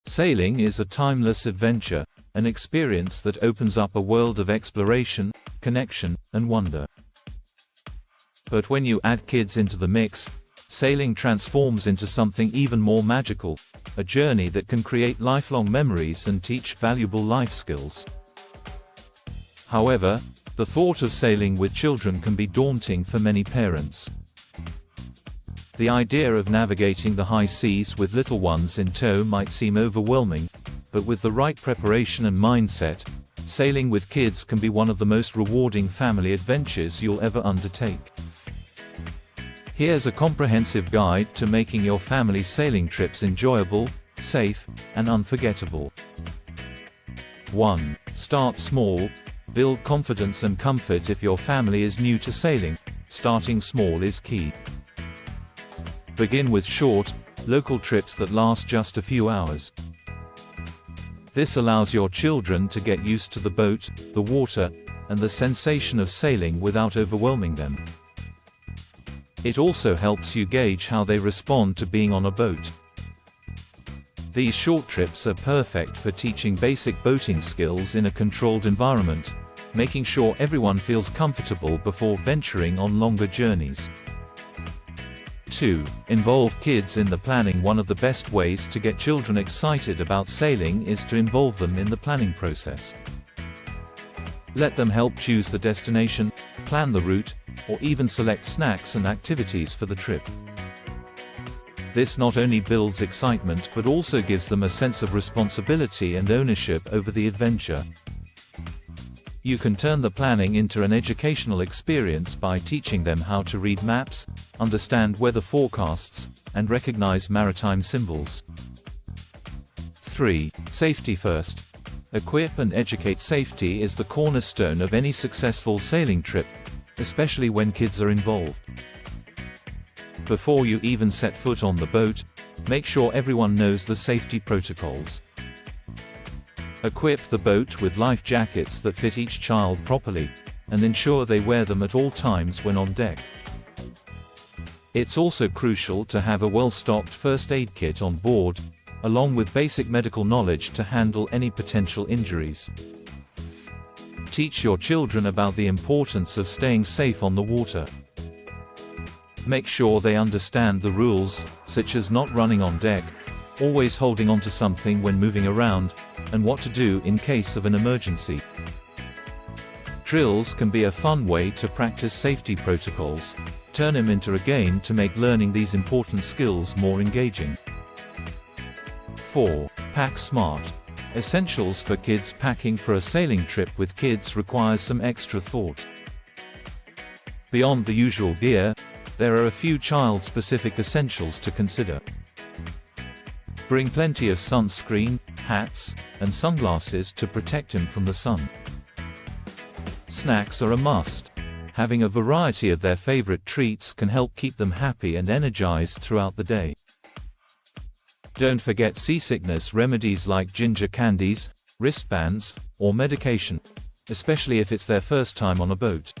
Sailing is a timeless adventure, an experience that opens up a world of exploration, connection, and wonder. But when you add kids into the mix, sailing transforms into something even more magical, a journey that can create lifelong memories and teach valuable life skills. However, the thought of sailing with children can be daunting for many parents. The idea of navigating the high seas with little ones in tow might seem overwhelming, but with the right preparation and mindset, sailing with kids can be one of the most rewarding family adventures you'll ever undertake. Here's a comprehensive guide to making your family sailing trips enjoyable, safe, and unforgettable. 1. Start small. Build confidence and comfort. If your family is new to sailing, starting small is key. Begin with short, local trips that last just a few hours. This allows your children to get used to the boat, the water, and the sensation of sailing without overwhelming them. It also helps you gauge how they respond to being on a boat. These short trips are perfect for teaching basic boating skills in a controlled environment, making sure everyone feels comfortable before venturing on longer journeys. 2. Involve kids in the planning. One of the best ways to get children excited about sailing is to involve them in the planning process. Let them help choose the destination, plan the route, or even select snacks and activities for the trip. This not only builds excitement but also gives them a sense of responsibility and ownership over the adventure. You can turn the planning into an educational experience by teaching them how to read maps, understand weather forecasts, and recognize maritime symbols. 3. Safety first. Equip and educate. Safety is the cornerstone of any successful sailing trip, especially when kids are involved. Before you even set foot on the boat, make sure everyone knows the safety protocols. Equip the boat with life jackets that fit each child properly, and ensure they wear them at all times when on deck. It's also crucial to have a well-stocked first aid kit on board, along with basic medical knowledge to handle any potential injuries. Teach your children about the importance of staying safe on the water. Make sure they understand the rules, such as not running on deck, always holding onto something when moving around, and what to do in case of an emergency. Drills can be a fun way to practice safety protocols. Turn them into a game to make learning these important skills more engaging. 4. Pack smart. Essentials for kids. Packing for a sailing trip with kids requires some extra thought. Beyond the usual gear, there are a few child-specific essentials to consider. Bring plenty of sunscreen, hats, and sunglasses to protect him from the sun. Snacks are a must. Having a variety of their favorite treats can help keep them happy and energized throughout the day. Don't forget seasickness remedies like ginger candies, wristbands, or medication, especially if it's their first time on a boat.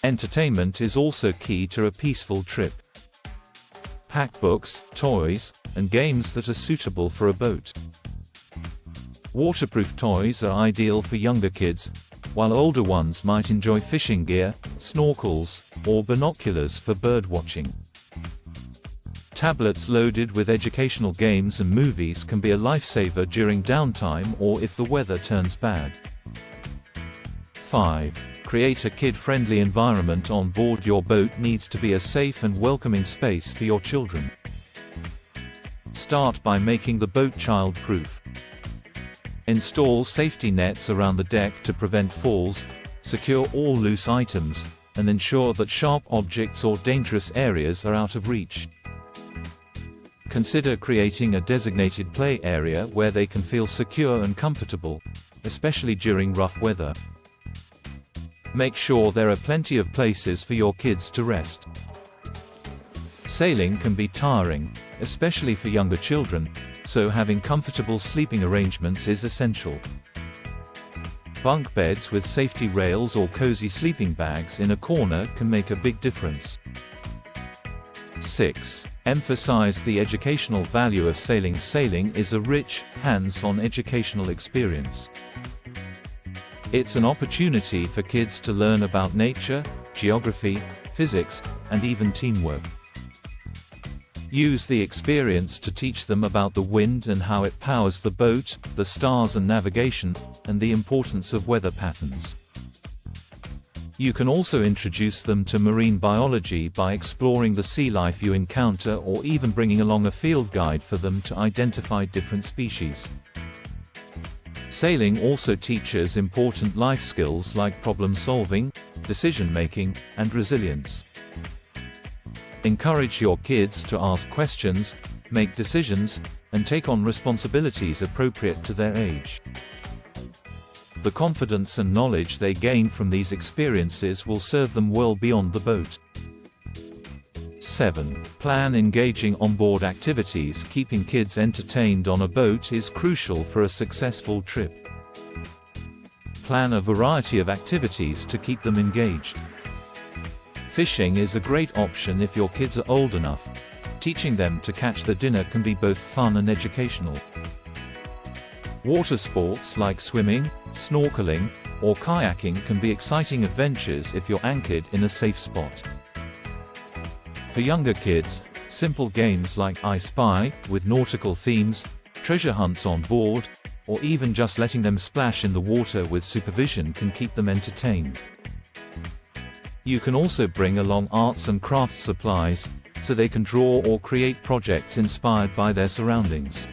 Entertainment is also key to a peaceful trip. Pack books, toys, and games that are suitable for a boat. Waterproof toys are ideal for younger kids, while older ones might enjoy fishing gear, snorkels, or binoculars for bird watching. Tablets loaded with educational games and movies can be a lifesaver during downtime or if the weather turns bad. 5. Create a kid-friendly environment on board. Your boat needs to be a safe and welcoming space for your children. Start by making the boat child-proof. Install safety nets around the deck to prevent falls, secure all loose items, and ensure that sharp objects or dangerous areas are out of reach. Consider creating a designated play area where they can feel secure and comfortable, especially during rough weather. Make sure there are plenty of places for your kids to rest. Sailing can be tiring, especially for younger children, so having comfortable sleeping arrangements is essential. Bunk beds with safety rails or cozy sleeping bags in a corner can make a big difference. 6. Emphasize the educational value of sailing. Sailing is a rich, hands-on educational experience. It's an opportunity for kids to learn about nature, geography, physics, and even teamwork. Use the experience to teach them about the wind and how it powers the boat, the stars and navigation, and the importance of weather patterns. You can also introduce them to marine biology by exploring the sea life you encounter, or even bringing along a field guide for them to identify different species. Sailing also teaches important life skills like problem solving, decision making, and resilience. Encourage your kids to ask questions, make decisions, and take on responsibilities appropriate to their age. The confidence and knowledge they gain from these experiences will serve them well beyond the boat. 7. Plan engaging onboard activities. Keeping kids entertained on a boat is crucial for a successful trip. Plan a variety of activities to keep them engaged. Fishing is a great option if your kids are old enough. Teaching them to catch the dinner can be both fun and educational. Water sports like swimming, snorkeling, or kayaking can be exciting adventures if you're anchored in a safe spot. For younger kids, simple games like I Spy, with nautical themes, treasure hunts on board, or even just letting them splash in the water with supervision can keep them entertained. You can also bring along arts and crafts supplies, so they can draw or create projects inspired by their surroundings.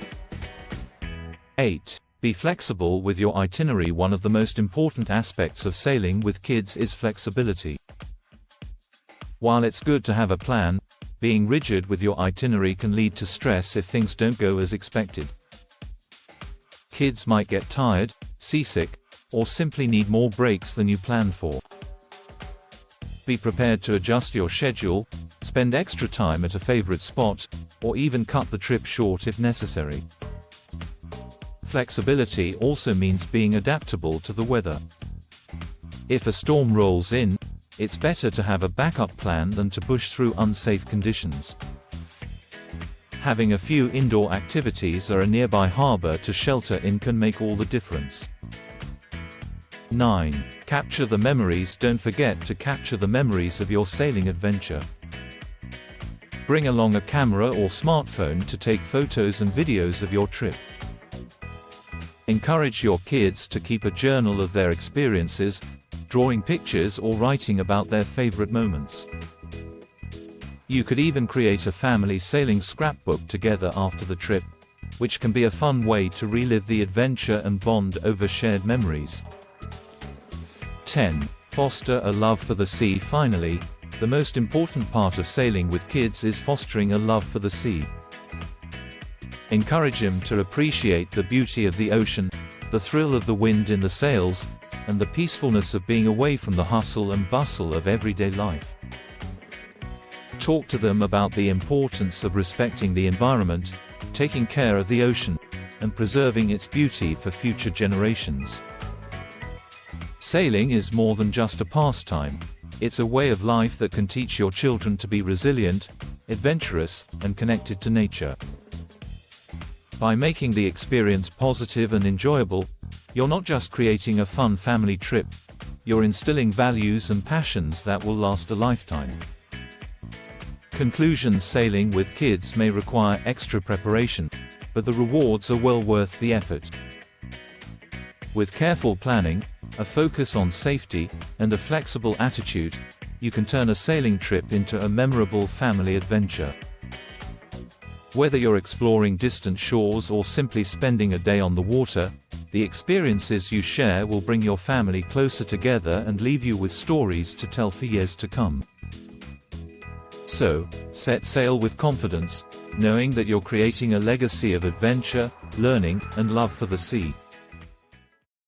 8. Be flexible with your itinerary. One of the most important aspects of sailing with kids is flexibility. While it's good to have a plan, being rigid with your itinerary can lead to stress if things don't go as expected. Kids might get tired, seasick, or simply need more breaks than you planned for. Be prepared to adjust your schedule, spend extra time at a favorite spot, or even cut the trip short if necessary. Flexibility also means being adaptable to the weather. If a storm rolls in, it's better to have a backup plan than to push through unsafe conditions. Having a few indoor activities or a nearby harbor to shelter in can make all the difference. 9. Capture the memories. Don't forget to capture the memories of your sailing adventure. Bring along a camera or smartphone to take photos and videos of your trip. Encourage your kids to keep a journal of their experiences, drawing pictures or writing about their favorite moments. You could even create a family sailing scrapbook together after the trip, which can be a fun way to relive the adventure and bond over shared memories. 10. Foster a love for the sea. Finally, the most important part of sailing with kids is fostering a love for the sea. Encourage them to appreciate the beauty of the ocean, the thrill of the wind in the sails, and the peacefulness of being away from the hustle and bustle of everyday life. Talk to them about the importance of respecting the environment, taking care of the ocean, and preserving its beauty for future generations. Sailing is more than just a pastime. It's a way of life that can teach your children to be resilient, adventurous, and connected to nature. By making the experience positive and enjoyable, you're not just creating a fun family trip, you're instilling values and passions that will last a lifetime. Conclusion: sailing with kids may require extra preparation, but the rewards are well worth the effort. With careful planning, a focus on safety, and a flexible attitude, you can turn a sailing trip into a memorable family adventure. Whether you're exploring distant shores or simply spending a day on the water, the experiences you share will bring your family closer together and leave you with stories to tell for years to come. So, set sail with confidence, knowing that you're creating a legacy of adventure, learning, and love for the sea.